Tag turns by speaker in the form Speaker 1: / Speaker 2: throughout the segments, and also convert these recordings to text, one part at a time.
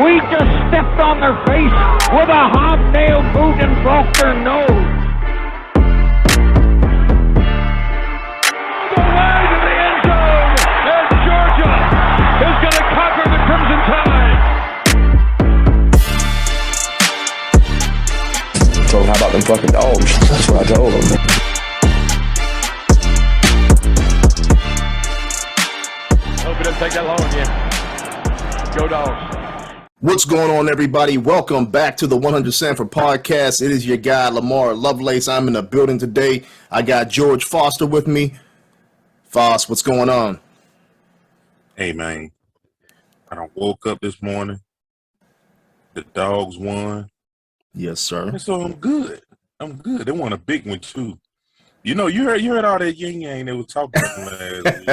Speaker 1: We just stepped on their face with a hobnail boot and broke their nose. The way to the end zone, and Georgia is going to conquer the Crimson Tide.
Speaker 2: So how about them fucking dogs? That's what I told them.
Speaker 1: Hope it doesn't take that long again. Go Dogs.
Speaker 3: What's going on, everybody? Welcome back to the 100 Sanford podcast. It is your guy, Lamar Lovelace. I'm in the building today. I got George Foster with me. Foss, what's going on?
Speaker 4: Hey, man. I done woke up this morning. The Dogs won.
Speaker 3: Yes, sir.
Speaker 4: And so I'm good. They won a big one, too. You know, you heard all that yin-yang they was talking about last week.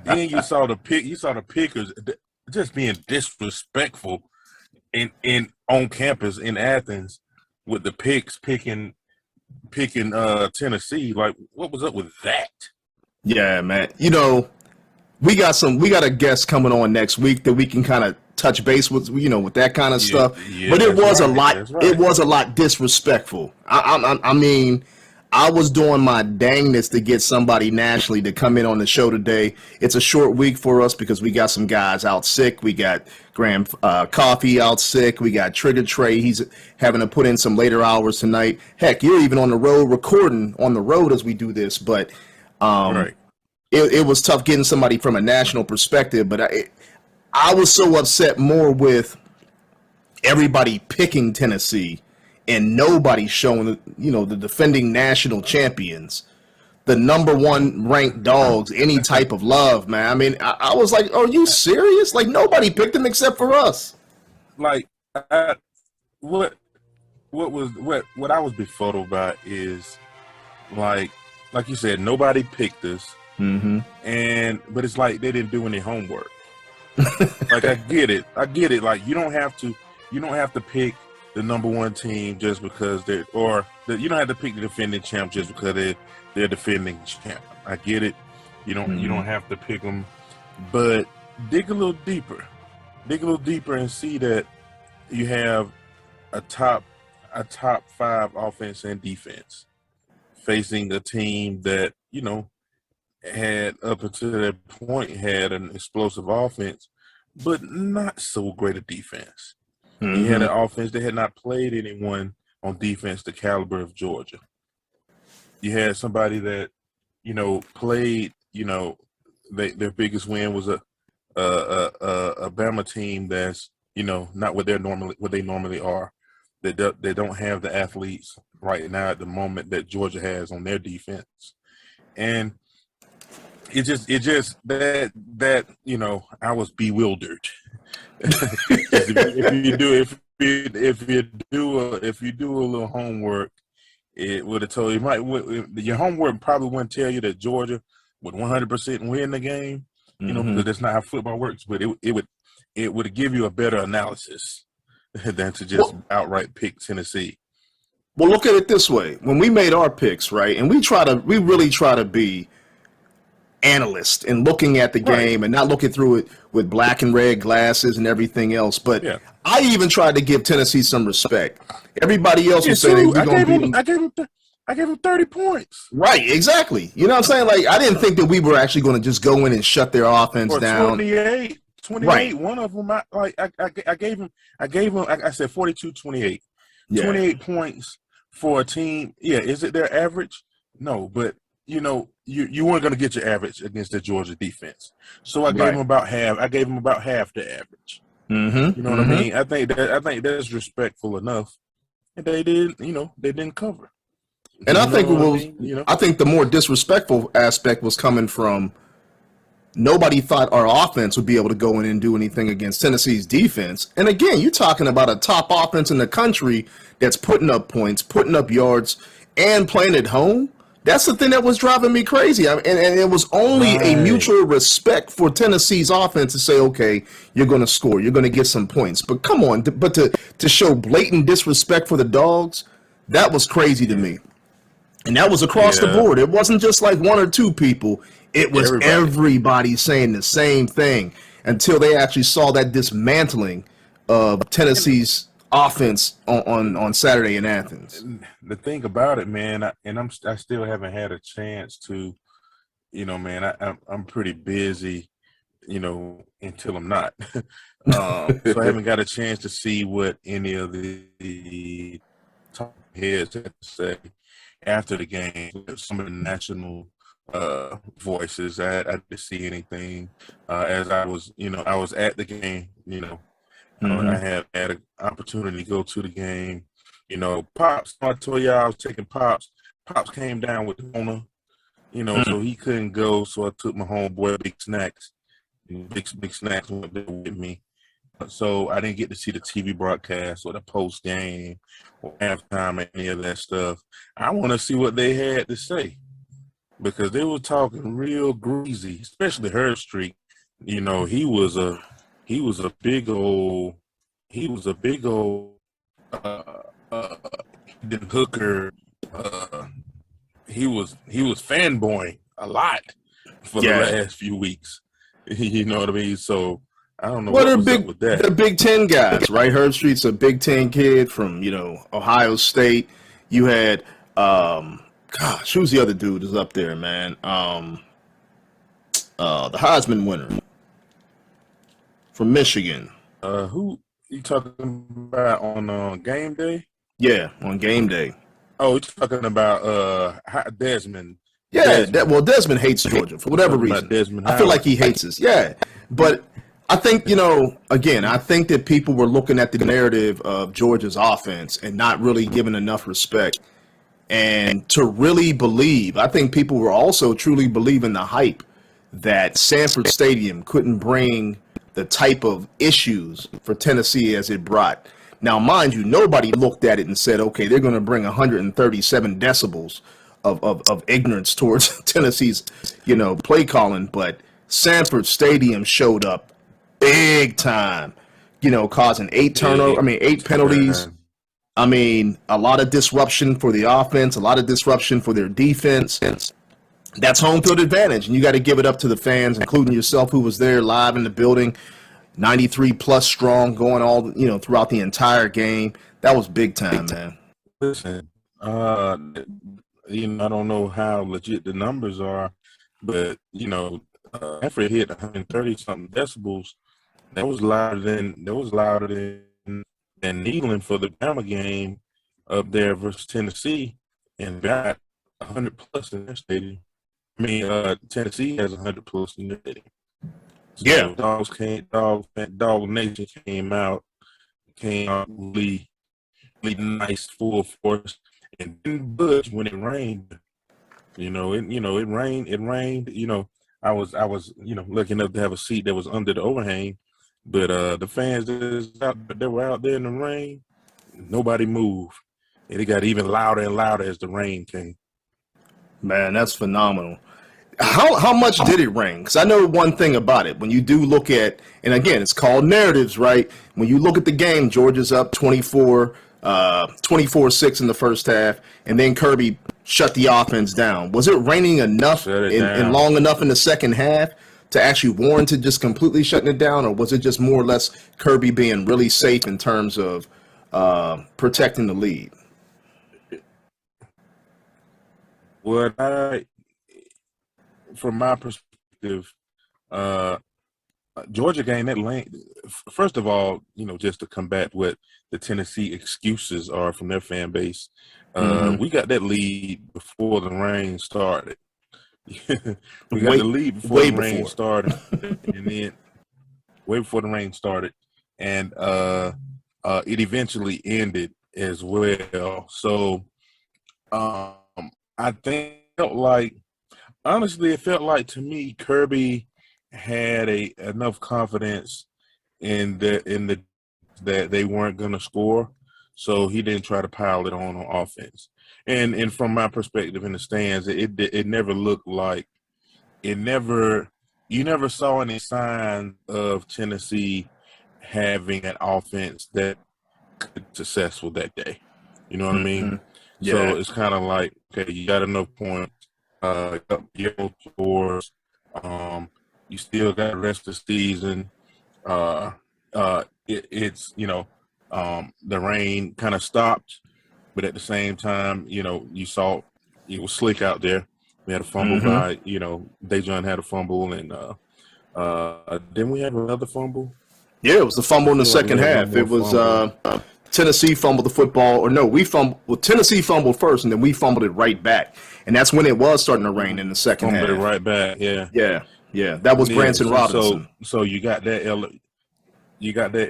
Speaker 4: Then you saw the pickers just being disrespectful in on campus in Athens with the picking Tennessee. Like, what was up with that?
Speaker 3: Yeah, man. You know, we got a guest coming on next week that we can kind of touch base with, with that kind of stuff. Yeah, but it was right. It was a lot disrespectful. I mean, I was doing my dangness to get somebody nationally to come in on the show today. It's a short week for us because we got some guys out sick. We got Graham Coffee out sick. We got Trigger Trey. He's having to put in some later hours tonight. Heck, you're even on the road recording on the road as we do this. But right. It was tough getting somebody from a national perspective. But I was so upset more with everybody picking Tennessee and nobody showing, the defending national champions, the number one ranked Dogs, any type of love, man. I mean, I was like, are you serious? Like, nobody picked them except for us.
Speaker 4: Like, what I was befuddled by is, like you said, nobody picked us. Mm-hmm. But it's like they didn't do any homework. Like, I get it. Like, you don't have to pick the number one team just because you don't have to pick the defending champ just because they're defending champ. I get it. You don't have to pick them, but dig a little deeper and see that you have a top 5 offense and defense facing a team that, had up until that point had an explosive offense, but not so great a defense. Mm-hmm. He had an offense that had not played anyone on defense the caliber of Georgia. You had somebody that, played, their biggest win was a Bama team that's, not what they normally are. They don't have the athletes right now at the moment that Georgia has on their defense. And it just that I was bewildered. If you do a little homework, it would have told you. Your homework probably wouldn't tell you that Georgia would 100% win the game. Because that's not how football works. But it would give you a better analysis than to just outright pick Tennessee.
Speaker 3: Well, look at it this way: when we made our picks, right, and we really try to be analyst and looking at the game and not looking through it with black and red glasses and everything else. But yeah. I even tried to give Tennessee some respect. Everybody else was saying we're going to beat them.
Speaker 4: I gave him 30 points.
Speaker 3: Right, exactly. You know what I'm saying? Like, I didn't think that we were actually going to just go in and shut their offense down.
Speaker 4: 28. Right. One of them, I gave him. I said 42-28. Yeah. 28 points for a team. Yeah, is it their average? No, but you weren't going to get your average against the Georgia defense. So I gave him about half. I gave him about half the average. Mm-hmm. You know what I mean? I think that's respectful enough. And they didn't cover.
Speaker 3: And I think I think the more disrespectful aspect was coming from nobody thought our offense would be able to go in and do anything against Tennessee's defense. And again, you're talking about a top offense in the country that's putting up points, putting up yards, and playing at home. That's the thing that was driving me crazy. And it was only a mutual respect for Tennessee's offense to say, okay, you're going to score, you're going to get some points. But come on, but to show blatant disrespect for the Dogs, that was crazy to me. And that was across the board. It wasn't just like one or two people. It was everybody saying the same thing until they actually saw that dismantling of Tennessee's offense on Saturday in Athens.
Speaker 4: The thing about it, man, I still haven't had a chance to, man, I'm pretty busy, until I'm not. So I haven't got a chance to see what any of the top heads had to say after the game. Some of the national voices, I didn't see anything as I was at the game. I had an opportunity to go to the game. Pops, I told you I was taking Pops. Pops came down with Rona, so he couldn't go. So I took my homeboy Big Snacks. Big Snacks went there with me. So I didn't get to see the TV broadcast or the post game or halftime or any of that stuff. I want to see what they had to say because they were talking real greasy, especially Herbstreit. He was a big old hooker. He was fanboying a lot for the last few weeks. You know what I mean? So I don't know what was up with that.
Speaker 3: They're Big Ten guys, right? Herbstreit's a Big Ten kid from Ohio State. You had who's the other dude that's up there, man? The Heisman winner from Michigan.
Speaker 4: Who you talking about on game day?
Speaker 3: Yeah, on game day.
Speaker 4: Oh, you're talking about Desmond.
Speaker 3: Yeah, Desmond hates Georgia for whatever reason. I feel like he hates us. Yeah, but I think, again, I think that people were looking at the narrative of Georgia's offense and not really giving enough respect. And to really believe, I think people were also truly believing the hype that Sanford Stadium couldn't bring the type of issues for Tennessee as it brought. Now, mind you, nobody looked at it and said, okay, they're going to bring 137 decibels of ignorance towards Tennessee's, play calling. But Sanford Stadium showed up big time, causing 8 penalties. I mean, a lot of disruption for the offense, a lot of disruption for their defense. That's home field advantage, and you got to give it up to the fans, including yourself, who was there live in the building, 93 plus strong, going all throughout the entire game. That was big time, man.
Speaker 4: Listen, I don't know how legit the numbers are, but Sanford hit 130 something decibels. That was louder than Neyland for the Bama game up there versus Tennessee, and got 100 plus in their stadium. I mean, Tennessee has 100 plus in their stadium. So Dawg Nation came out really nice, full force, and didn't budge when it rained. It rained. I was lucky enough to have a seat that was under the overhang. But the fans that were out there in the rain, nobody moved. And it got even louder and louder as the rain came.
Speaker 3: Man, that's phenomenal. How much did it rain? Because I know one thing about it. When you do look at, and again, it's called narratives, right? When you look at the game, Georgia's up 24-6 in the first half, and then Kirby shut the offense down. Was it raining enough and long enough in the second half to actually warrant just completely shutting it down, or was it just more or less Kirby being really safe in terms of protecting the lead?
Speaker 4: From my perspective, Georgia gained that lane. First of all, just to combat what the Tennessee excuses are from their fan base, we got that lead before the rain started. We got the lead before the rain started, and then way before the rain started, and it eventually ended as well. So, I think it felt like to me Kirby had enough confidence in that they weren't going to score, so he didn't try to pile it on offense. And from my perspective in the stands, it never looked like you never saw any sign of Tennessee having an offense that could be successful that day. You know what I mean? Yeah. So it's kind of like, okay, you got enough points, you got scores, you still got the rest of the season. it's the rain kind of stopped, but at the same time, you saw it was slick out there. We had a fumble by Dejon had a fumble, and didn't we have another fumble?
Speaker 3: Yeah, it was the fumble in the second half. It was Tennessee fumbled the football, or no, we fumbled. Well, Tennessee fumbled first, and then we fumbled it right back, and that's when it was starting to rain in the second half.
Speaker 4: Fumbled it right back, yeah.
Speaker 3: Yeah. That was Branson Robinson.
Speaker 4: So you got that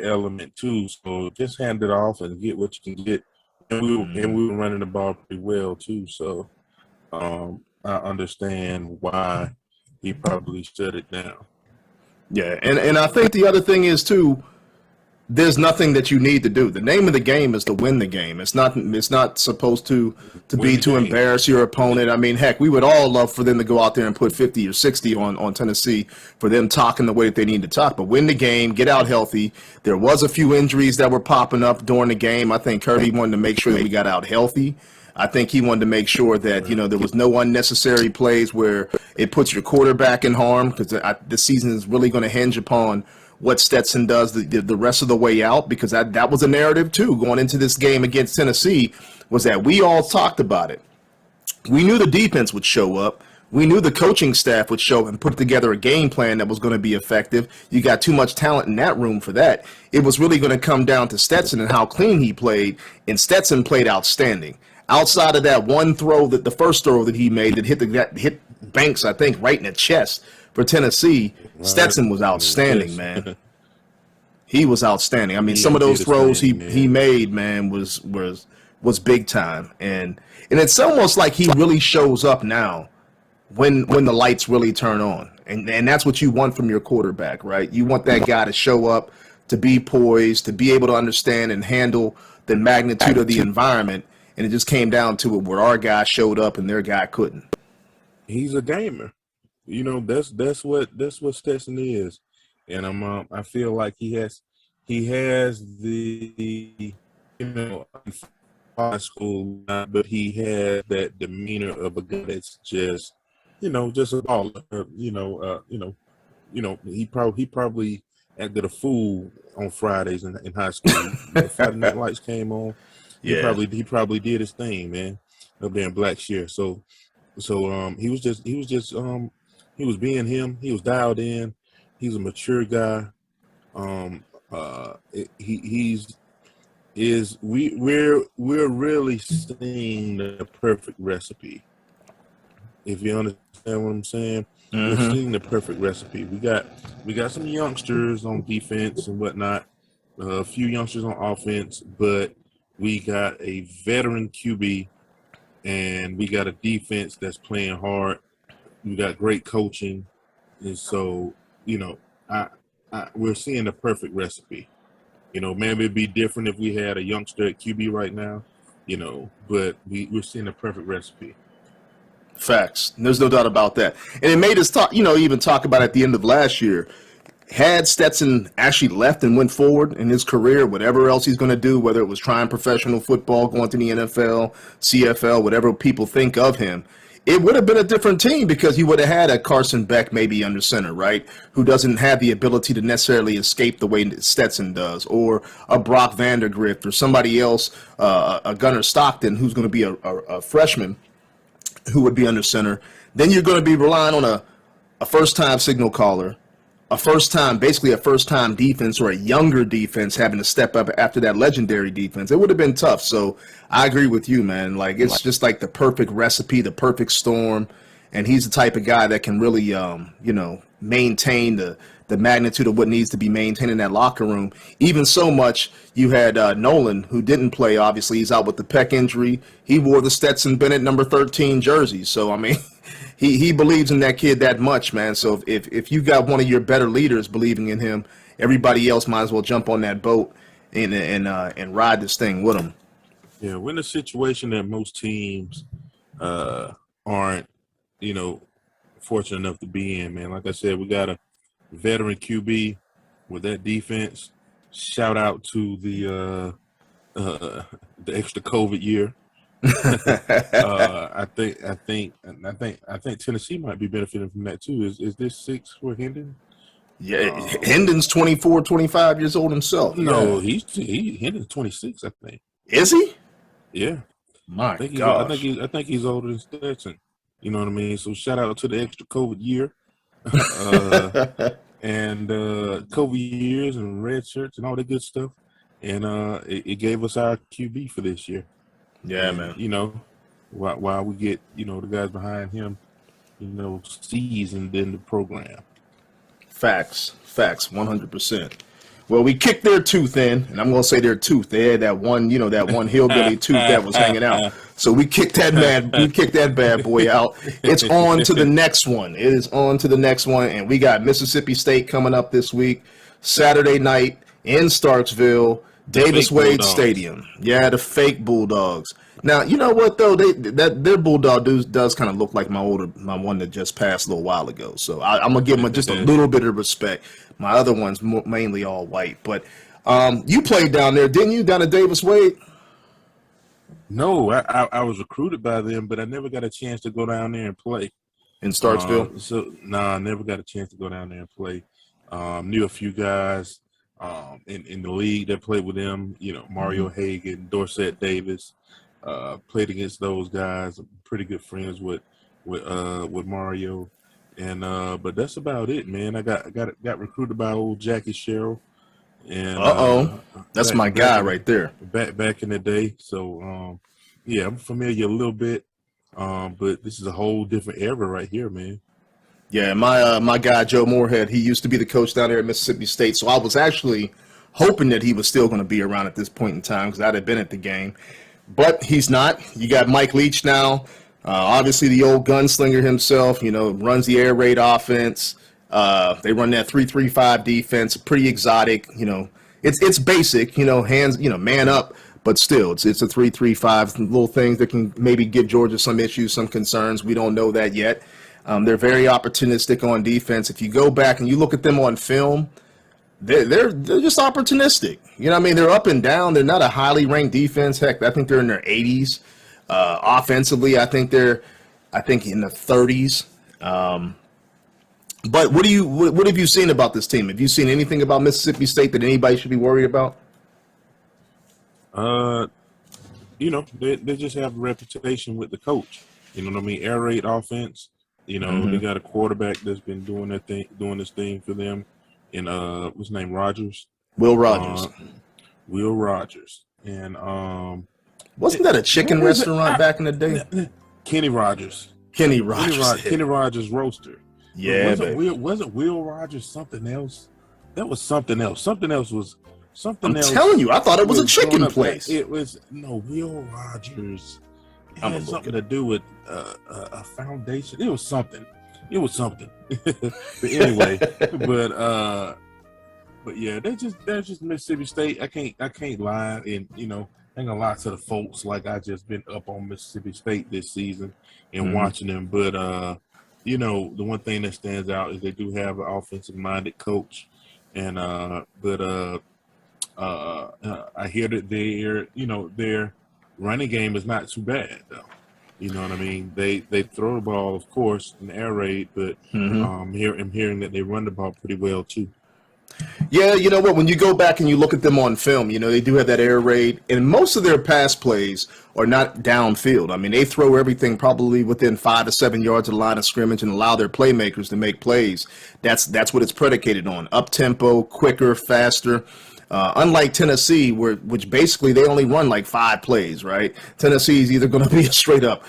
Speaker 4: element too. So just hand it off and get what you can get. And we were running the ball pretty well too. So I understand why he probably shut it down.
Speaker 3: Yeah, and I think the other thing is too, there's nothing that you need to do. The name of the game is to win the game. It's not supposed to be to embarrass your opponent. I mean, heck, we would all love for them to go out there and put 50 or 60 on Tennessee for them talking the way that they need to talk. But win the game, get out healthy. There was a few injuries that were popping up during the game. I think Kirby wanted to make sure that we got out healthy. I think he wanted to make sure that, there was no unnecessary plays where it puts your quarterback in harm, because the season is really going to hinge upon what Stetson does the rest of the way out, because that was a narrative too going into this game against Tennessee, was that we all talked about it. We knew the defense would show up. We knew the coaching staff would show up and put together a game plan that was going to be effective. You got too much talent in that room for that. It was really going to come down to Stetson and how clean he played, and Stetson played outstanding. Outside of that one throw, the first throw that he made that hit Banks, I think, right in the chest for Tennessee, Stetson was outstanding, man. He was outstanding. I mean, some of those throws he made, man, was big time. And it's almost like he really shows up now when the lights really turn on. And that's what you want from your quarterback, right? You want that guy to show up, to be poised, to be able to understand and handle the magnitude of the environment. And it just came down to it where our guy showed up and their guy couldn't.
Speaker 4: He's a gamer. That's what Stetson is. And I feel like he has the high school, but he has that demeanor of a guy that's just just a baller. He probably acted a fool on Fridays in high school. Friday Night Lights came on.
Speaker 3: Yeah,
Speaker 4: he probably did his thing, man, up there in Blackshear. So he was being him. He was dialed in. He's a mature guy. We're really seeing the perfect recipe. If you understand what I'm saying, we're seeing the perfect recipe. We got some youngsters on defense and whatnot, a few youngsters on offense, but we got a veteran QB, and we got a defense that's playing hard. We got great coaching, and so we're seeing the perfect recipe. Maybe it'd be different if we had a youngster at QB right now, but we're seeing the perfect recipe.
Speaker 3: Facts. There's no doubt about that. And it made us talk, even talk about at the end of last year. Had Stetson actually left and went forward in his career, whatever else he's going to do, whether it was trying professional football, going to the NFL, CFL, whatever people think of him, it would have been a different team, because he would have had a Carson Beck maybe under center, right, who doesn't have the ability to necessarily escape the way Stetson does, or a Brock Vandergrift, or somebody else, a Gunnar Stockton, who's going to be a freshman who would be under center. Then you're going to be relying on a first-time signal caller, basically a first-time defense, or a younger defense having to step up after that legendary defense. It would have been tough. So I agree with you, man. Like, it's just like the perfect recipe, the perfect storm. And he's the type of guy that can really, maintain the magnitude of what needs to be maintained in that locker room. Even so much, you had Nolan, who didn't play. Obviously, he's out with the pec injury. He wore the Stetson Bennett number 13 jersey. So, I mean, he believes in that kid that much, man. So if you got one of your better leaders believing in him, everybody else might as well jump on that boat and ride this thing with him.
Speaker 4: Yeah, we're in a situation that most teams aren't, fortunate enough to be in, man. Like I said, we got a veteran QB with that defense. Shout out to the extra COVID year. I think Tennessee might be benefiting from that too. Is this 6 for Hendon?
Speaker 3: Yeah, Hendon's 24, 25 years old himself.
Speaker 4: No, Hendon's 26, I think.
Speaker 3: Is he?
Speaker 4: Yeah.
Speaker 3: My
Speaker 4: gosh. I think he's older than Stetson. You know what I mean? So shout out to the extra COVID year. And COVID years and red shirts and all that good stuff. And it gave us our QB for this year.
Speaker 3: Yeah,
Speaker 4: and,
Speaker 3: man.
Speaker 4: You know, while we get, the guys behind him, seasoned in the program.
Speaker 3: Facts, 100%. Well, we kicked their tooth in, and I'm going to say their tooth. They had that one hillbilly tooth that was hanging out. So we kicked that bad boy out. It's on to the next one. It is on to the next one, and we got Mississippi State coming up this week, Saturday night in Starksville, Davis Wade Stadium. Yeah, the fake Bulldogs. Now, you know what though? Their Bulldog does kind of look like my one that just passed a little while ago. So I'm gonna give them just a little bit of respect. My other one's mainly all white. But you played down there, didn't you? Down at Davis Wade?
Speaker 4: No, I was recruited by them, but I never got a chance to go down there and play
Speaker 3: in Starksville.
Speaker 4: I never got a chance to go down there and play. Knew a few guys in the league that played with them. Mario Hagan, Dorsett Davis. Played against those guys. I'm pretty good friends with Mario, and but that's about it, man. I got recruited by old Jackie Sherrill, and
Speaker 3: that's my guy right there.
Speaker 4: Back in the day, so yeah, I'm familiar a little bit, but this is a whole different era right here, man.
Speaker 3: Yeah, my guy Joe Moorhead, he used to be the coach down there at Mississippi State, so I was actually hoping that he was still going to be around at this point in time because I'd have been at the game. But he's not. You got Mike Leach now. Obviously, the old gunslinger himself, runs the air raid offense. They run that 3-3-5 defense, pretty exotic. It's basic, hands, man up. But still, it's a 3-3-5, little things that can maybe give Georgia some issues, some concerns. We don't know that yet. They're very opportunistic on defense. If you go back and you look at them on film, they're just opportunistic. They're up and down. They're not a highly ranked defense. Heck, I think they're in their 80s. Offensively, I think in the 30s. But what have you seen about this team? Have you seen anything about Mississippi State that anybody should be worried about?
Speaker 4: They just have a reputation with the coach. You know what I mean? Air raid offense. They got a quarterback that's been doing this thing for them. And what's his name? Rogers.
Speaker 3: Will Rogers.
Speaker 4: Will Rogers. And
Speaker 3: wasn't that a chicken restaurant back in the day?
Speaker 4: Kenny Rogers.
Speaker 3: Kenny Rogers
Speaker 4: Roaster.
Speaker 3: Yeah,
Speaker 4: wasn't Will Rogers something else? That was something else. Something else was something else.
Speaker 3: I'm telling you, I thought it was a chicken place.
Speaker 4: It was Will Rogers. It had something to do with a foundation. It was something. But anyway, but yeah, they're just Mississippi State. I can't lie, and ain't gonna lie to the folks like I just been up on Mississippi State this season and watching them. But the one thing that stands out is they do have an offensive minded coach, and I hear that their running game is not too bad though. You know what I mean? They throw the ball, of course, in the air raid, but I'm hearing that they run the ball pretty well too.
Speaker 3: Yeah, you know what? When you go back and you look at them on film, they do have that air raid, and most of their pass plays are not downfield. I mean, they throw everything probably within 5 to 7 yards of the line of scrimmage and allow their playmakers to make plays. That's what it's predicated on: up tempo, quicker, faster. Unlike Tennessee, which basically they only run like 5 plays, right? Tennessee is either going to be a straight up,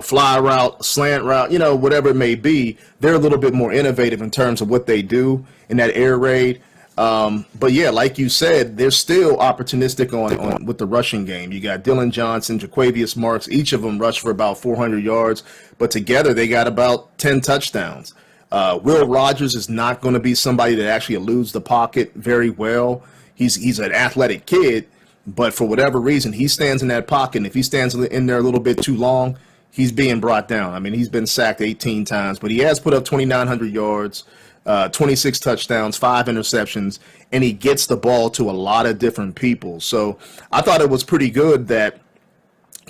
Speaker 3: fly route, slant route, whatever it may be. They're a little bit more innovative in terms of what they do in that air raid. But yeah, like you said, they're still opportunistic on with the rushing game. You got Dylan Johnson, Jaquavius Marks, each of them rush for about 400 yards, but together they got about 10 touchdowns. Will Rogers is not going to be somebody that actually eludes the pocket very well. He's an athletic kid, but for whatever reason, he stands in that pocket. And if he stands in there a little bit too long, he's being brought down. I mean, he's been sacked 18 times, but he has put up 2,900 yards, 26 touchdowns, 5 interceptions, and he gets the ball to a lot of different people. So I thought it was pretty good that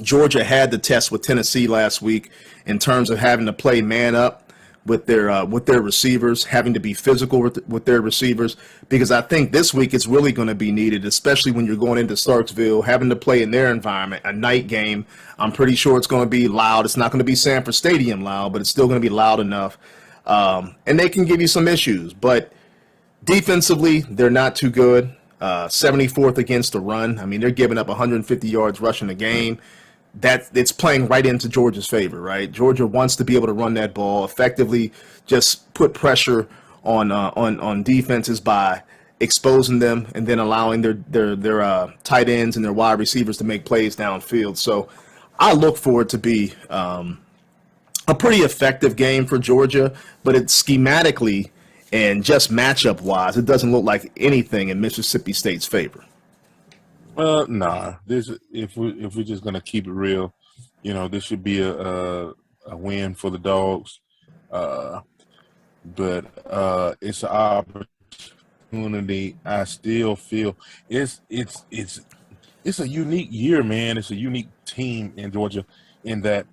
Speaker 3: Georgia had the test with Tennessee last week in terms of having to play man up. with their receivers, having to be physical with their receivers, because I think this week it's really going to be needed, especially when you're going into Starksville, having to play in their environment, a night game. I'm pretty sure it's going to be loud. It's not going to be Sanford Stadium loud, but it's still going to be loud enough. And they can give you some issues, but defensively, they're not too good. 74th against the run. I mean, they're giving up 150 yards rushing a game. It's playing right into Georgia's favor, right? Georgia wants to be able to run that ball effectively, just put pressure on defenses by exposing them and then allowing their tight ends and their wide receivers to make plays downfield. So I look for it to be a pretty effective game for Georgia, but it's schematically and just matchup-wise, it doesn't look like anything in Mississippi State's favor.
Speaker 4: Nah. If we're just gonna keep it real, this should be a win for the Dogs. But it's an opportunity. I still feel it's a unique year, man. It's a unique team in Georgia in that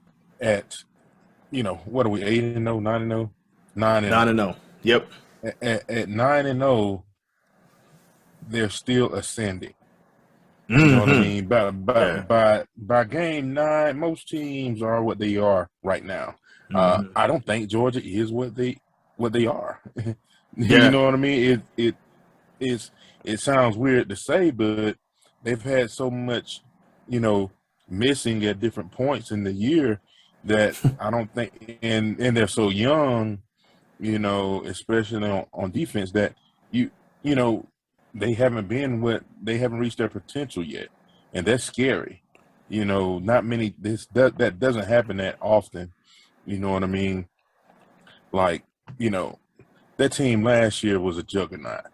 Speaker 4: what are we, 8-0, 9-0?
Speaker 3: 9-0. Yep.
Speaker 4: At 9-0, they're still ascending. You know what I mean? By game 9, most teams are what they are right now. I don't think Georgia is what they are. You know what I mean? It sounds weird to say, but they've had so much, missing at different points in the year that I don't think, and they're so young, especially on defense, that they haven't reached their potential yet, and that's scary. Not many. That doesn't happen that often. You know what I mean? Like, that team last year was a juggernaut,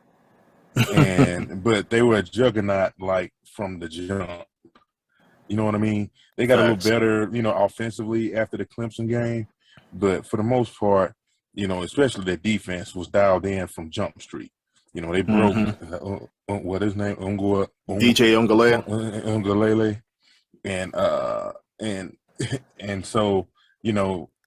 Speaker 4: but they were a juggernaut like from the jump. You know what I mean? They got a little better, offensively after the Clemson game, but for the most part, especially their defense was dialed in from Jump Street. They broke what his name,
Speaker 3: DJ
Speaker 4: Ungalele, and so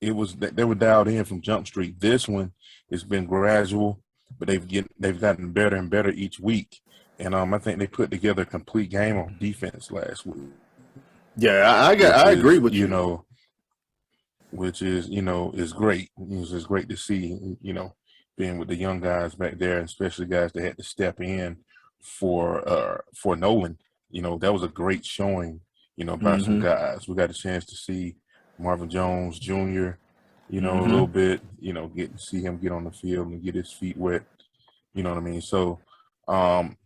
Speaker 4: it was they were dialed in from Jump Street. This one has been gradual, but they've gotten better and better each week. And I think they put together a complete game on defense last week.
Speaker 3: Yeah, I agree with you.
Speaker 4: Which is is great. It's great to see. Being with the young guys back there, and especially guys that had to step in for Nolan. That was a great showing. By some guys. We got a chance to see Marvin Jones Jr. A little bit. Get to see him get on the field and get his feet wet. You know what I mean? So, I'm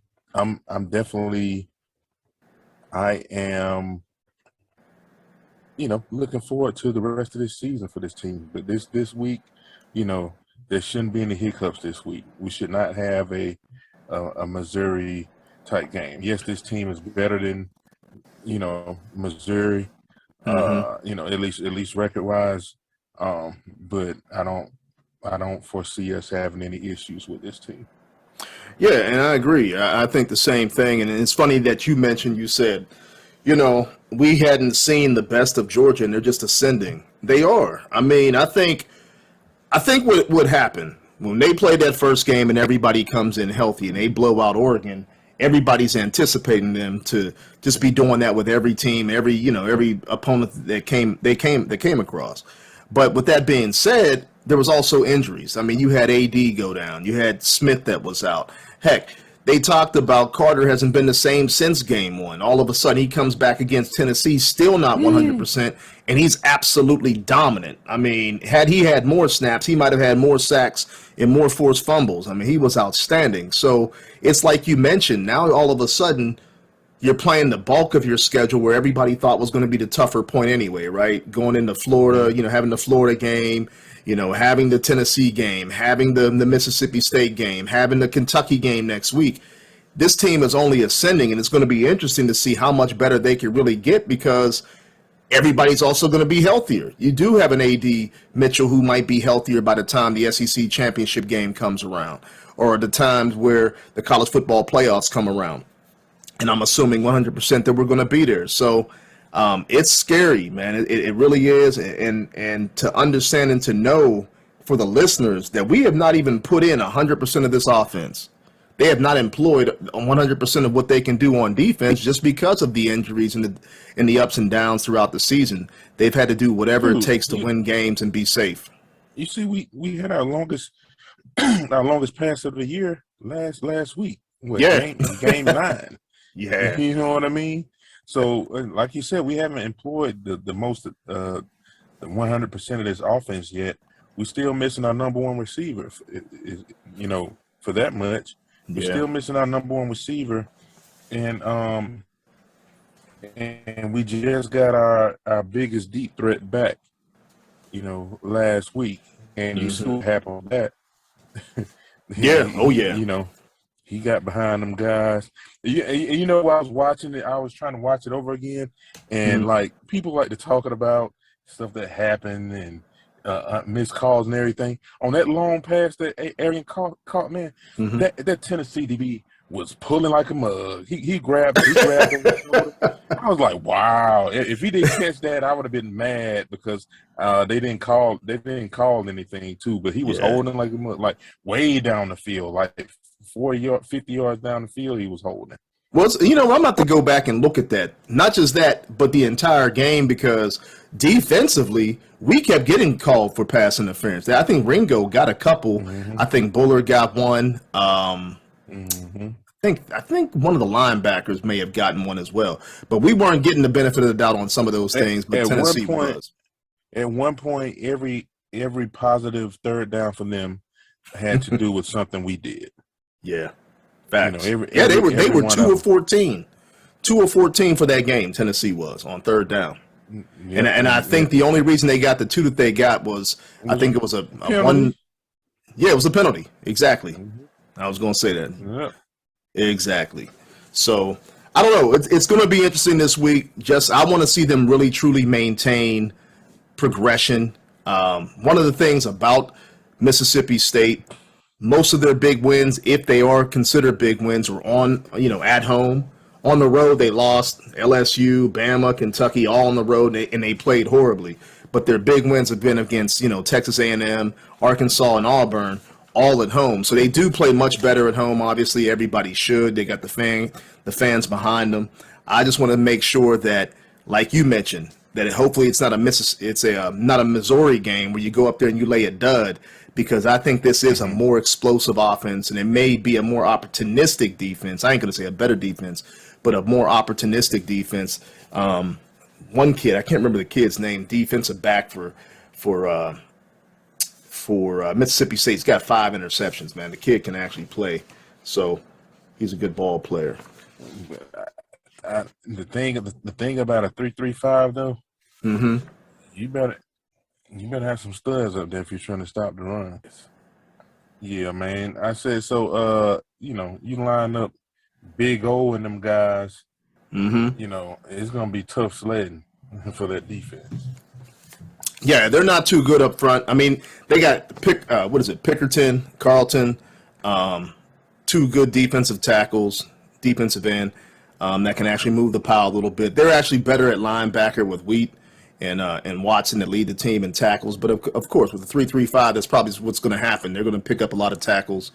Speaker 4: definitely. I am. Looking forward to the rest of this season for this team. But this week, there shouldn't be any hiccups this week. We should not have a Missouri type game. Yes, this team is better than Missouri. At least record wise. But I don't foresee us having any issues with this team.
Speaker 3: Yeah, and I agree. I think the same thing. And it's funny that you said, we hadn't seen the best of Georgia and they're just ascending. They are. I mean, I think what would happen when they play that first game and everybody comes in healthy and they blow out Oregon, everybody's anticipating them to just be doing that with every team, every opponent that came across. But with that being said, there was also injuries. I mean, you had AD go down. You had Smith that was out. Heck, they talked about Carter hasn't been the same since game 1. All of a sudden, he comes back against Tennessee, still not 100%, and he's absolutely dominant. I mean, had he had more snaps, he might have had more sacks and more forced fumbles. I mean, he was outstanding. So it's like you mentioned, now all of a sudden, you're playing the bulk of your schedule where everybody thought was going to be the tougher point anyway, right? Going into Florida, having the Florida game, having the Tennessee game, having the Mississippi State game, having the Kentucky game next week. This team is only ascending, and it's going to be interesting to see how much better they can really get because everybody's also going to be healthier. You do have an AD Mitchell who might be healthier by the time the SEC championship game comes around or the times where the college football playoffs come around. And I'm assuming 100% that we're going to be there. So it's scary, man. It really is. And to understand and to know for the listeners that we have not even put in 100% of this offense. They have not employed 100% of what they can do on defense just because of the injuries and the ups and downs throughout the season. They've had to do whatever it takes to win games and be safe.
Speaker 4: You see, we had our longest our longest pass of the year last week. Game 9.
Speaker 3: Yeah,
Speaker 4: you know what I mean. So, like you said, we haven't employed the most the 100% of this offense yet. We're still missing our number one receiver. For that much, we're still missing our number one receiver, and we just got our biggest deep threat back. Last week, and you see what happened with that. He got behind them guys. While I was watching it, I was trying to watch it over again, and like people like to talking about stuff that happened and missed calls and everything. On that long pass that Arian caught, man, that Tennessee DB was pulling like a mug. He grabbed him. I was like, wow. If he didn't catch that, I would have been mad because they didn't call anything too. But he was holding like a mug, like way down the field, like 50 yards down the field. He was holding.
Speaker 3: Well, I'm about to go back and look at that. Not just that, but the entire game, because defensively, we kept getting called for pass interference. I think Ringo got a couple. I think Bullard got one. I think one of the linebackers may have gotten one as well. But we weren't getting the benefit of the doubt on some of those things, but Tennessee was.
Speaker 4: At one point, every positive third down for them had to do with something we did.
Speaker 3: Yeah. Facts. They were 2 of 14. 2 of 14 for that game, Tennessee was, on third down. Yeah, and I think the only reason they got the 2 that they got was, I think it was a one. Yeah, it was a penalty. Exactly. I was going to say that.
Speaker 4: Yeah.
Speaker 3: Exactly. So, I don't know. It's going to be interesting this week. I want to see them really, truly maintain progression. One of the things about Mississippi State, most of their big wins, if they are considered big wins, were on, at home. On the road, they lost LSU, Bama, Kentucky, all on the road, and they played horribly. But their big wins have been against, Texas A&M, Arkansas, and Auburn, all at home. So they do play much better at home. Obviously, everybody should. They got the fans behind them. I just want to make sure that, like you mentioned, that hopefully it's not not a Missouri game where you go up there and you lay a dud, because I think this is a more explosive offense, and it may be a more opportunistic defense. I ain't going to say a better defense, but a more opportunistic defense. One kid, I can't remember the kid's name, defensive back for Mississippi State. He's got 5 interceptions, man. The kid can actually play, so he's a good ball player.
Speaker 4: The thing about a 3-3-5 though, you better have some studs up there if you're trying to stop the run. Yeah, man. I said so. You line up Big O and them guys. It's gonna be tough sledding for that defense.
Speaker 3: Yeah, they're not too good up front. I mean, they got Pickerton, Carlton, 2 good defensive tackles, defensive end that can actually move the pile a little bit. They're actually better at linebacker with Wheat and Watson that lead the team in tackles. But of course, with the 3-3-5, that's probably what's going to happen. They're going to pick up a lot of tackles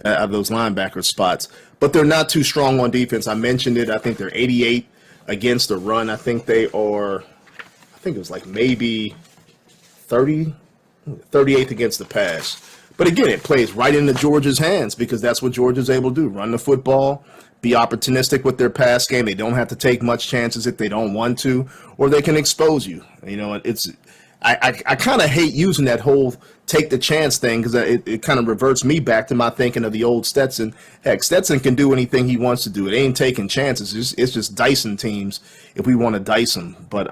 Speaker 3: out of those linebacker spots. But they're not too strong on defense. I mentioned it. I think they're 88 against the run. I think it was like maybe 38th against the pass. But again, it plays right into Georgia's hands, because that's what Georgia's able to do: run the football, be opportunistic with their pass game. They don't have to take much chances if they don't want to, or they can expose you. I kind of hate using that whole take the chance thing, because it kind of reverts me back to my thinking of the old Stetson. Heck, Stetson can do anything he wants to do. It ain't taking chances. It's just dicing teams if we want to dice them. But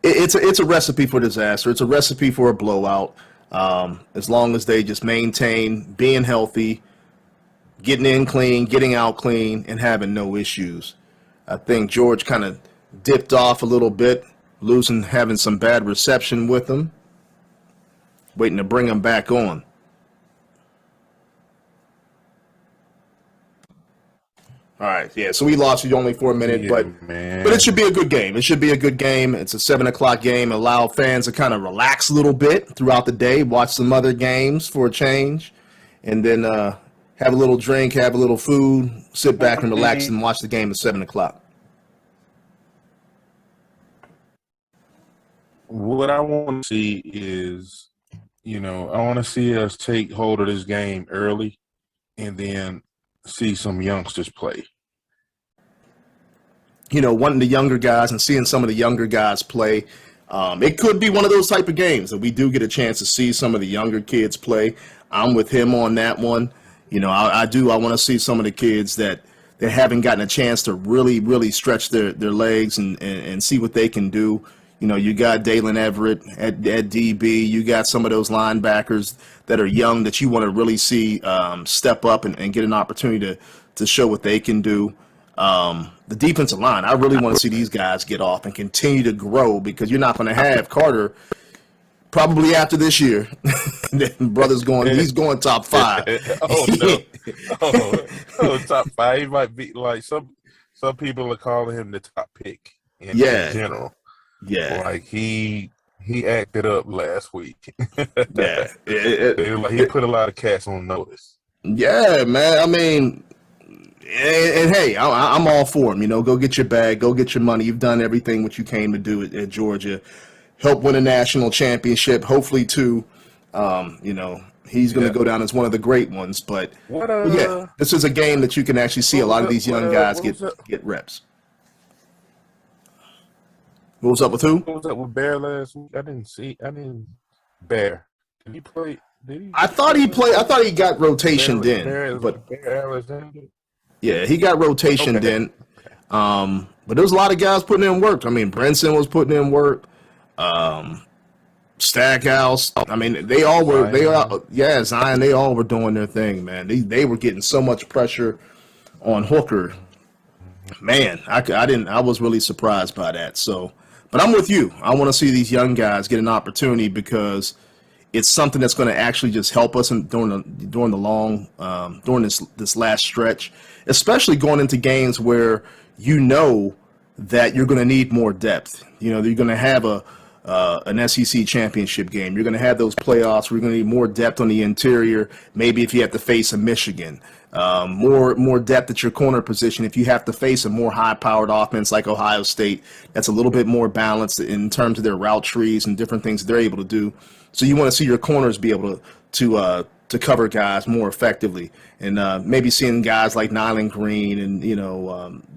Speaker 3: it's a recipe for disaster. It's a recipe for a blowout. As long as they just maintain being healthy, getting in clean, getting out clean, and having no issues. I think George kind of dipped off a little bit, having some bad reception with him, waiting to bring him back on. All right, yeah. So we lost you only for a minute, but it should be a good game. It should be a good game. It's a 7:00 game. Allow fans to kind of relax a little bit throughout the day, watch some other games for a change, and then have a little drink, have a little food, sit back and relax and watch the game at 7:00.
Speaker 4: What I want to see is, I want to see us take hold of this game early, and then see some youngsters play.
Speaker 3: Wanting the younger guys and seeing some of the younger guys play. It could be one of those type of games that we do get a chance to see some of the younger kids play. I'm with him on that one. I want to see some of the kids that haven't gotten a chance to really, really stretch their legs and see what they can do. You got Dalen Everett at DB. You got some of those linebackers that are young that you want to really see step up and get an opportunity to show what they can do. The defensive line, I really want to see these guys get off and continue to grow, because you're not going to have Carter probably after this year. He's going top 5.
Speaker 4: Oh, no. Top 5. He might be like some people are calling him the top pick in general.
Speaker 3: Yeah,
Speaker 4: like he acted up last week.
Speaker 3: Yeah,
Speaker 4: he put a lot of cats on notice.
Speaker 3: Yeah, man. I mean, and hey, I'm all for him. Go get your bag, go get your money. You've done everything what you came to do at Georgia. Help win a national championship, hopefully too. He's going to go down as one of the great ones. But this is a game that you can actually see a lot of these young guys get reps. What was up with who?
Speaker 4: What was up with Bear last week? I didn't Bear. Did he play?
Speaker 3: I thought he played. I thought he got rotationed in. But yeah, he got rotationed in. But there was a lot of guys putting in work. I mean, Brinson was putting in work. Stackhouse. I mean, they all were. Zion. They all were doing their thing, man. They were getting so much pressure on Hooker. Man, I was really surprised by that. So. But I'm with you. I want to see these young guys get an opportunity, because it's something that's going to actually just help us during this last stretch, especially going into games where that you're going to need more depth. You're going to have an SEC championship game. You're going to have those playoffs. We're going to need more depth on the interior. Maybe if you have to face a Michigan. More depth at your corner position if you have to face a more high-powered offense like Ohio State that's a little bit more balanced in terms of their route trees and different things they're able to do. So you want to see your corners be able to cover guys more effectively, and maybe seeing guys like Nyland Green and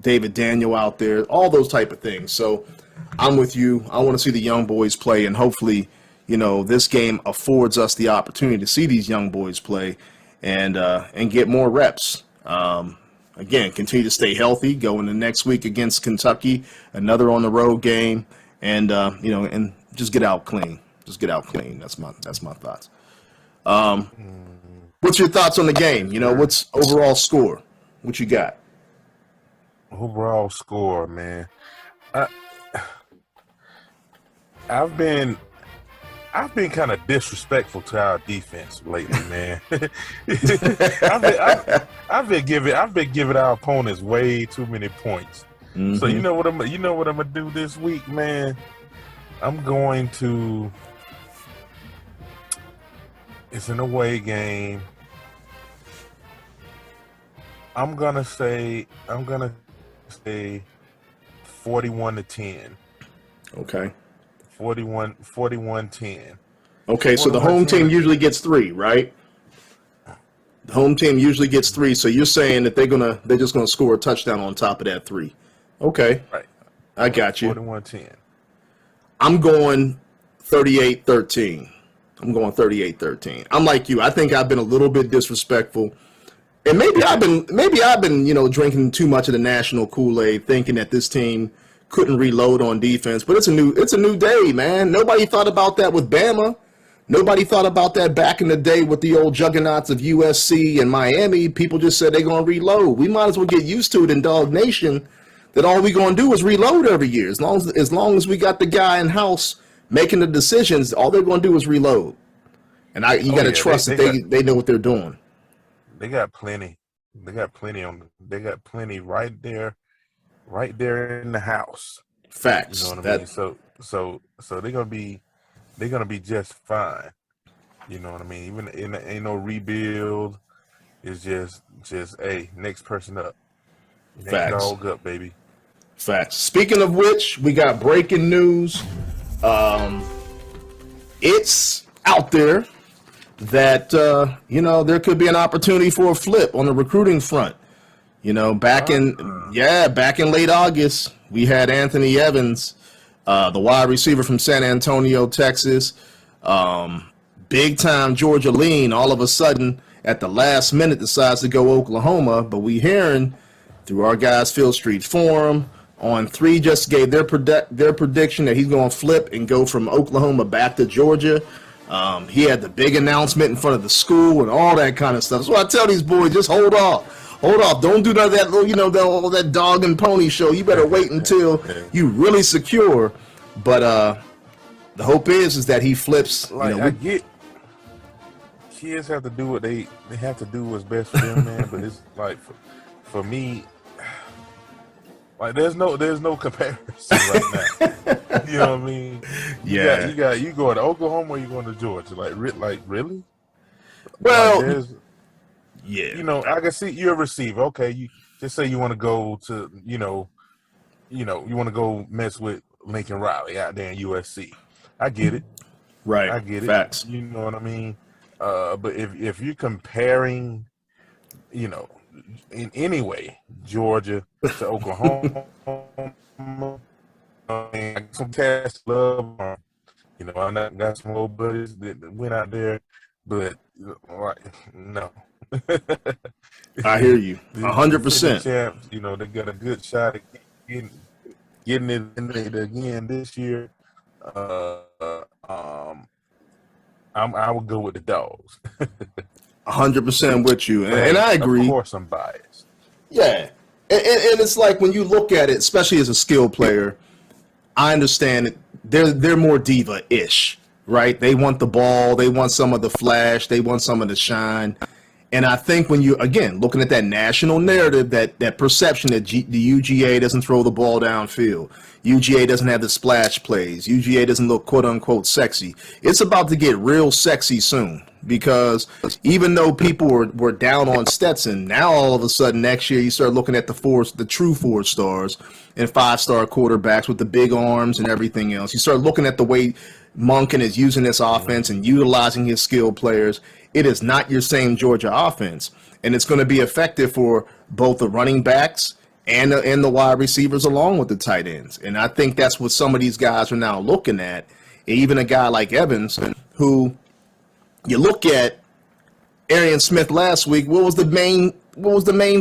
Speaker 3: David Daniel out there, all those type of things. So I'm with you. I want to see the young boys play, and hopefully this game affords us the opportunity to see these young boys play. And get more reps. Again, continue to stay healthy. Go into next week against Kentucky, another on the road game, and and just get out clean. Just get out clean. That's my thoughts. What's your thoughts on the game? What's overall score? What you got?
Speaker 4: Overall score, man. I've been kind of disrespectful to our defense lately, man. I've been giving our opponents way too many points. Mm-hmm. So you know what I'm gonna do this week, man? It's an away game. I'm gonna say 41-10.
Speaker 3: Okay.
Speaker 4: 41-10.
Speaker 3: Okay, so the home team usually gets 3, right? The home team usually gets 3, so you're saying that they're just gonna score a touchdown on top of that 3. Okay.
Speaker 4: Right.
Speaker 3: I got you.
Speaker 4: 41-10.
Speaker 3: I'm going 38-13. I'm like you. I think I've been a little bit disrespectful. And maybe I've been drinking too much of the national Kool-Aid, thinking that this team couldn't reload on defense, but it's a new day, man. Nobody thought about that with Bama. Nobody thought about that back in the day with the old juggernauts of USC and Miami. People just said they're going to reload. We might as well get used to it in Dawg Nation, that all we're going to do is reload every year. As long as we got the guy in house making the decisions, all they're going to do is reload. And you got to trust that they know what they're doing.
Speaker 4: They got plenty. They got plenty right there in the house.
Speaker 3: Facts.
Speaker 4: You know what I mean? So they're gonna be just fine. You know what I mean? Even ain't no rebuild. It's just hey, next person up. Next
Speaker 3: Facts.
Speaker 4: dog up, baby.
Speaker 3: Facts. Speaking of which, we got breaking news. It's out there that there could be an opportunity for a flip on the recruiting front. Back in late August, we had Anthony Evans, the wide receiver from San Antonio, Texas, big time Georgia lean. All of a sudden, at the last minute, decides to go Oklahoma. But we hearing through our guys, Field Street Forum, on 3 just gave their prediction that he's going to flip and go from Oklahoma back to Georgia. He had the big announcement in front of the school and all that kind of stuff. So I tell these boys, just hold off. Don't do none of that little, that dog and pony show. You better wait until you really secure. But the hope is that he flips.
Speaker 4: I get kids have to do what they have to do what's best for them, man. But it's like for me, like there's no comparison right now. You know what I mean?
Speaker 3: Yeah.
Speaker 4: You going to Oklahoma or you going to Georgia? Like really?
Speaker 3: Well,
Speaker 4: yeah. I can see you're a receiver. Okay, you just say you want to go to you want to go mess with Lincoln Riley out there in USC. I get it.
Speaker 3: Right.
Speaker 4: I get it.
Speaker 3: Facts.
Speaker 4: You know what I mean? But if you're comparing, in any way, Georgia to Oklahoma, some cast love. I got some old buddies that went out there, but no.
Speaker 3: I hear you, 100%.
Speaker 4: They got a good shot at getting it in there again this year. I would go with the Dogs.
Speaker 3: 100% with you, and I agree.
Speaker 4: Of course, I'm biased.
Speaker 3: Yeah, and it's like when you look at it, especially as a skill player, I understand it. They're more diva-ish, right? They want the ball, they want some of the flash, they want some of the shine. And I think when you, again, looking at that national narrative, that perception that the UGA doesn't throw the ball downfield, UGA doesn't have the splash plays, UGA doesn't look quote-unquote sexy, it's about to get real sexy soon. Because even though people were down on Stetson, now all of a sudden next year you start looking at the true 4 stars and 5-star quarterbacks with the big arms and everything else. You start looking at the way Monken is using this offense and utilizing his skilled players. It is not your same Georgia offense, and it's going to be effective for both the running backs and the wide receivers along with the tight ends. And I think that's what some of these guys are now looking at. Even a guy like Evans, who you look at Arian Smith last week. What was the main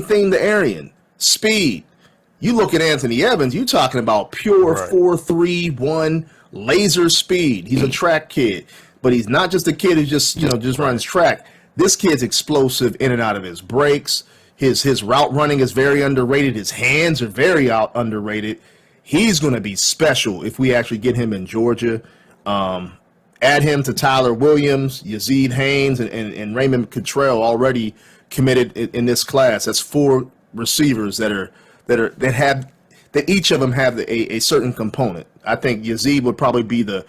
Speaker 3: thing to Arian? Speed. You look at Anthony Evans, you're talking about pure 4.31 laser speed. He's a track kid. But he's not just a kid who just runs track. This kid's explosive in and out of his breaks. His route running is very underrated. His hands are very underrated. He's going to be special if we actually get him in Georgia. Add him to Tyler Williams, Yazid Haynes, and Raymond Cottrell already committed in this class. That's 4 receivers that each of them have a certain component. I think Yazid would probably be the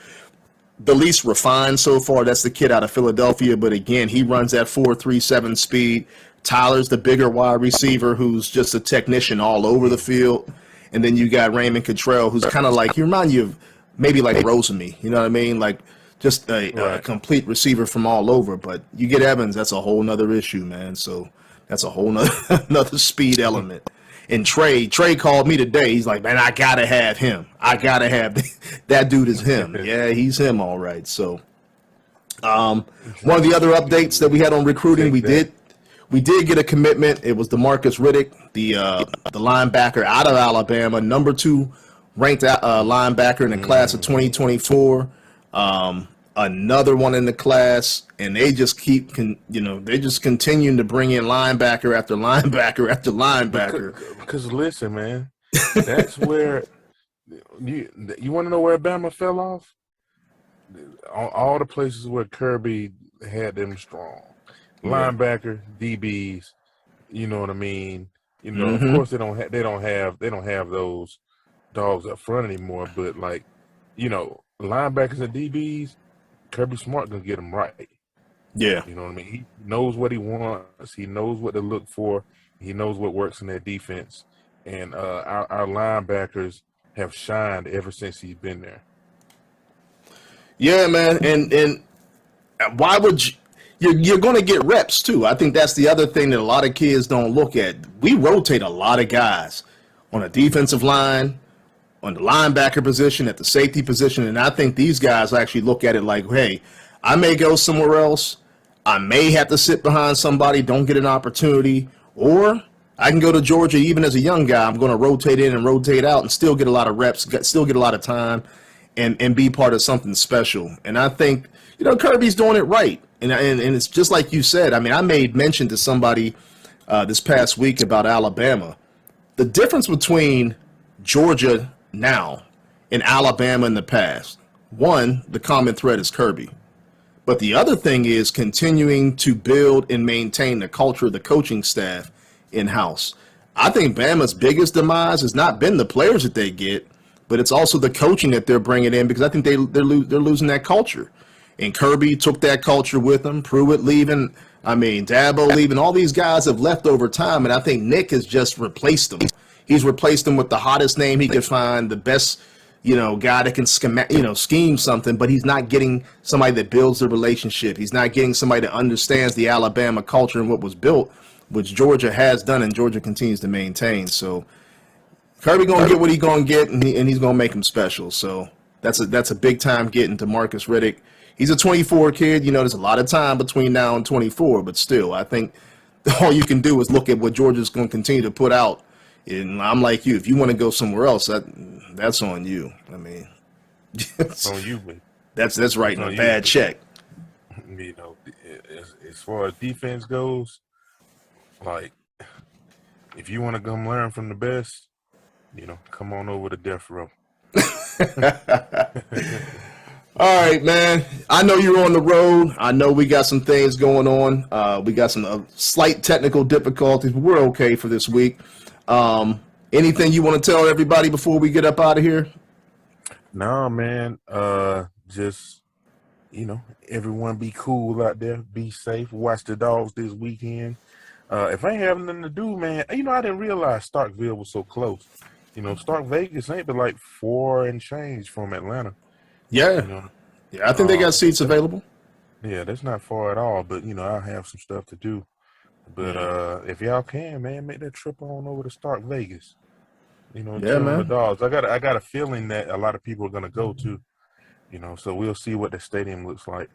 Speaker 3: least refined so far. That's the kid out of Philadelphia, but again, he runs that 4.37 speed. Tyler's the bigger wide receiver who's just a technician all over the field. And then you got Raymond Cottrell, who's kind of like, he reminds you of maybe like Rosemy, you know what I mean? Like just a complete receiver from all over. But you get Evans, that's a whole nother issue, man. So that's a whole another speed element. And Trey called me today. He's like, man, I got to have him. I got to have that dude is him. Yeah, he's him, all right. So one of the other updates that we had on recruiting, we did get a commitment. It was DeMarcus Riddick, the linebacker out of Alabama, number 2 ranked linebacker in the class of 2024. Another one in the class, and they just they just continuing to bring in linebacker after linebacker after linebacker.
Speaker 4: Because listen, man, that's where you want to know where Bama fell off. All the places where Kirby had them strong, linebacker, DBs, You know what I mean? You know, of course they don't have those dogs up front anymore. But like, you know, linebackers and DBs, Kirby Smart gonna get them right.
Speaker 3: Yeah,
Speaker 4: you know what I mean. He knows what he wants. He knows what to look for. He knows what works in their defense. And our linebackers have shined ever since he's been there.
Speaker 3: Yeah, man, and why would you're going to get reps too? I think that's the other thing that a lot of kids don't look at. We rotate a lot of guys on a defensive line, on the linebacker position, at the safety position, and I think these guys actually look at it like, hey, I may go somewhere else. I may have to sit behind somebody, don't get an opportunity, or I can go to Georgia even as a young guy. I'm going to rotate in and rotate out and still get a lot of reps, still get a lot of time, and be part of something special. And I think, you know, Kirby's doing it right. And it's just like you said. I mean, I made mention to somebody this past week about Alabama. The difference between Georgia now and Alabama in the past, one, the common thread is Kirby. But the other thing is continuing to build and maintain the culture of the coaching staff in-house. I think Bama's biggest demise has not been the players that they get, but it's also the coaching that they're bringing in, because I think they're losing that culture. And Kirby took that culture with him. Pruitt leaving. I mean, Dabo leaving. All these guys have left over time, and I think Nick has just replaced them. He's replaced them with the hottest name he could find, the best, you know, guy that can scheme something, but he's not getting somebody that builds the relationship. He's not getting somebody that understands the Alabama culture and what was built, which Georgia has done and Georgia continues to maintain. So Kirby gonna get what he's gonna get, and he's gonna make him special. So that's a big time getting to Marcus Riddick. He's a 24 kid. You know, there's a lot of time between now and 24, but still, I think all you can do is look at what Georgia's going to continue to put out. And I'm like you. If you want to go somewhere else, that's on you. I mean,
Speaker 4: it's on you, man.
Speaker 3: That's writing a bad check.
Speaker 4: You know, as far as defense goes, like, if you want to come learn from the best, you know, come on over to Death Row.
Speaker 3: All right, man. I know you're on the road. I know we got some things going on. We got some slight technical difficulties, but we're okay for this week. Anything you want to tell everybody before we get up out of here?
Speaker 4: No, man. Just, you know, everyone be cool out there. Be safe. Watch the Dogs this weekend. If I ain't having nothing to do, man, you know, I didn't realize Starkville was so close. You know, Stark Vegas ain't but like 4 and change from Atlanta.
Speaker 3: Yeah.
Speaker 4: You know?
Speaker 3: Yeah, I think they got seats available.
Speaker 4: Yeah, that's not far at all, but, you know, I have some stuff to do. But if y'all can, man, make that trip on over to Stark Vegas. You know,
Speaker 3: yeah, man.
Speaker 4: The Dogs. I got a feeling that a lot of people are going to go to, you know, so we'll see what the stadium looks like.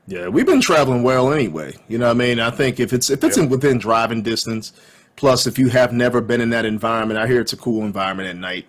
Speaker 3: Yeah, we've been traveling well anyway. You know what I mean? I think if it's in within driving distance, plus if you have never been in that environment, I hear it's a cool environment at night,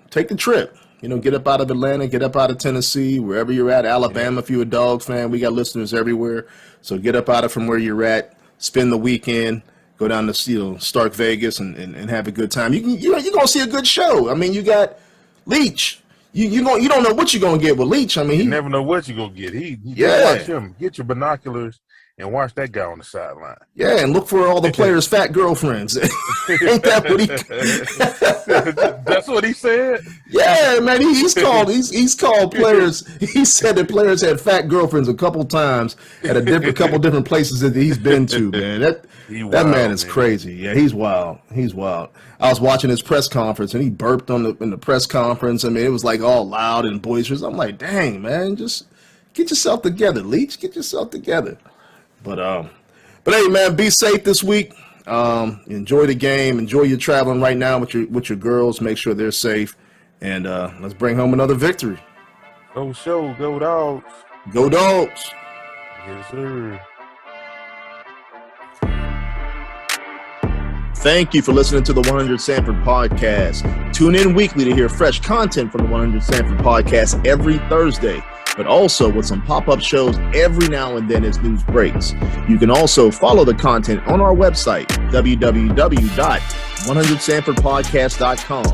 Speaker 3: take the trip. You know, get up out of Atlanta, get up out of Tennessee, wherever you're at. Alabama, if you're a Dog fan, we got listeners everywhere. So get up out of from where you're at, spend the weekend, go down to, you know, Stark Vegas and have a good time. You're gonna see a good show. I mean, you got Leach. You don't know what you're gonna get with Leach. I mean,
Speaker 4: you never know what you're gonna get. Watch him. Get your binoculars and watch that guy on the sideline.
Speaker 3: Yeah, and look for all the players' fat girlfriends. Ain't that what he?
Speaker 4: That's what he said.
Speaker 3: Yeah, man, he's called players. He said that players had fat girlfriends a couple times at couple different places that he's been to. Man, that man is crazy. Yeah, he's wild. He's wild. I was watching his press conference and he burped in the press conference. I mean, it was like all loud and boisterous. I'm like, dang, man, just get yourself together, Leach. Get yourself together. But hey, man, be safe this week. Enjoy the game. Enjoy your traveling right now with your girls. Make sure they're safe, and let's bring home another victory.
Speaker 4: Go show, go Dogs.
Speaker 3: Go Dogs.
Speaker 4: Yes, sir.
Speaker 3: Thank you for listening to the 100 Sanford Podcast. Tune in weekly to hear fresh content from the 100 Sanford Podcast every Thursday, but also with some pop-up shows every now and then as news breaks. You can also follow the content on our website, www.100sanfordpodcast.com,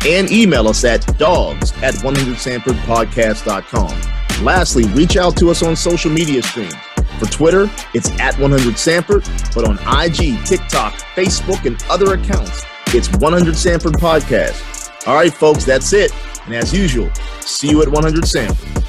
Speaker 3: and email us at dogs@100sanfordpodcast.com. Lastly, reach out to us on social media streams, For Twitter, it's at 100 Sanford, but on IG, TikTok, Facebook, and other accounts, it's 100 Sanford Podcast. All right, folks, that's it. And as usual, see you at 100 Sanford.